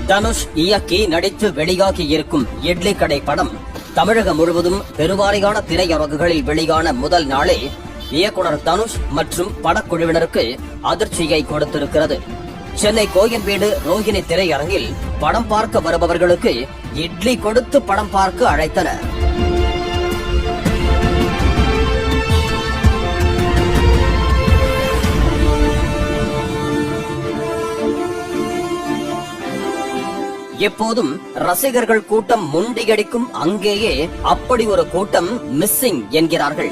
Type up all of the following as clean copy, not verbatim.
தனுஷ் இயக்கி நடித்து வெளியாகி இருக்கும் இட்லி கடை படம் தமிழகம் முழுவதும் பெருவாரியான திரையரங்குகளில் வெளியான முதல் நாளே இயக்குனர் தனுஷ் மற்றும் படக்குழுவினருக்கு அதிர்ச்சியை கொடுத்திருக்கிறது. சென்னை கோயம்பேடு ரோஹிணி திரையரங்கில் படம் பார்க்க வருபவர்களுக்கு இட்லி கொடுத்து படம் பார்க்க அழைத்தனர். எப்போதும் ரசிகர்கள் கூட்டம் முண்டியடிக்கும் அங்கேயே அப்படி ஒரு கூட்டம் மிஸ்ஸிங் என்கிறார்கள்.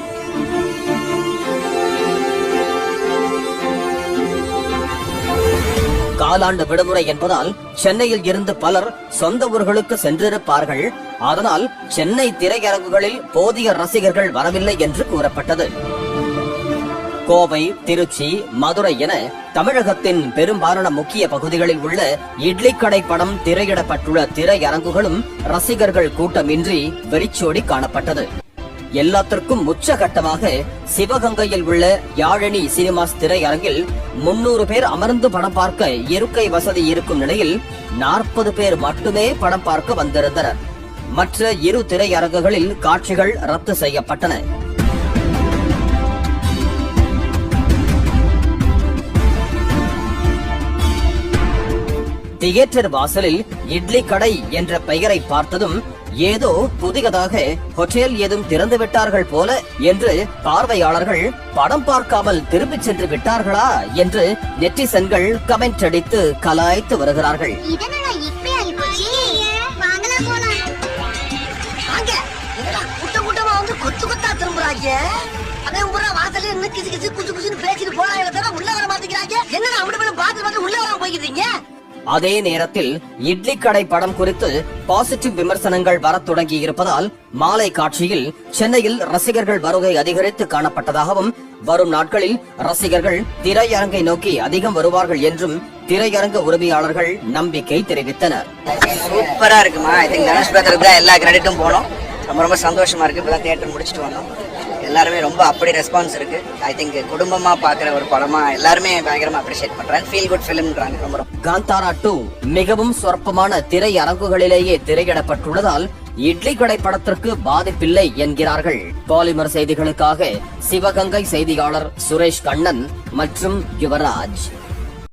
காலாண்டு விடுமுறை என்பதால் சென்னையில் இருந்து பலர் சொந்த ஊர்களுக்கு சென்றிருப்பார்கள். அதனால் சென்னை திரையரங்குகளில் போதிய ரசிகர்கள் வரவில்லை என்று கூறப்பட்டது. கோவை, திருச்சி, மதுரை என தமிழகத்தின் பெரும்பாலான முக்கிய பகுதிகளில் உள்ள இட்லி கடை படம் திரையிடப்பட்டுள்ள திரையரங்குகளும் ரசிகர்கள் கூட்டமின்றி வெறிச்சோடி காணப்பட்டது. எல்லாத்திற்கும் உச்சகட்டமாக சிவகங்கையில் உள்ள யாழினி சினிமாஸ் திரையரங்கில் 300 பேர் அமர்ந்து படம் பார்க்க இருக்கை வசதி இருக்கும் நிலையில் 40 பேர் மட்டுமே படம் பார்க்க வந்திருந்தனர். மற்ற இரு திரையரங்குகளில் காட்சிகள் ரத்து செய்யப்பட்டன. தியேட்டர் வாசலில் இட்லி கடை என்ற பெயரை பார்த்ததும் ஏதோ புதியதாக ஹோட்டல் ஏதும் திறந்து விட்டார்கள் போல என்று பார்வையாளர்கள் படம் பார்க்காமல் திரும்பிச் சென்று விட்டார்களா என்று நெட்டிசன்கள் கமெண்ட் அடித்து கலாய்த்து வருகிறார்கள். அதே நேரத்தில் இட்லி கடை படம் குறித்து பாசிட்டிவ் விமர்சனங்கள் வரத் தொடங்கி இருப்பதால் மாலை காட்சியில் சென்னையில் ரசிகர்கள் வருகை அதிகரித்து காணப்பட்டதாகவும் வரும் நாட்களில் ரசிகர்கள் திரையரங்கை நோக்கி அதிகம் வருவார்கள் என்றும் திரையரங்க உரிமையாளர்கள் நம்பிக்கை தெரிவித்தனர். சூப்பரா இருக்குமா? ஐ திங்க் தனுஷ் பிரதருக்கு தான் எல்லா கிரெடிட்டும் போனோம். ரொம்ப சந்தோஷமா இருக்கு. இப்பதான் தியேட்டர் முடிச்சுட்டு வந்தோம். எல்லாருமே ரொம்ப அப்படி ரெஸ்பான்ஸ் இருக்கு. ஐ திங்க் குடும்பமா பாக்குற ஒரு படமா எல்லாருமே பயங்கரமா அப்ரிஷியேட் பண்றாங்க. ஃபீல் குட் ஃபிலிம்ன்றாங்க. ரொம்ப காந்தாரா 2 மிகவும் சொற்பமான திரையரங்குகளிலேயே திரையிடப்பட்டுள்ளதால் இட்லி கடை படத்திற்கு பாதிப்பில்லை என்கிறார்கள். பாலிமர் செய்திகளுக்காக சிவகங்கை செய்தியாளர் சுரேஷ் கண்ணன் மற்றும் யுவராஜ்.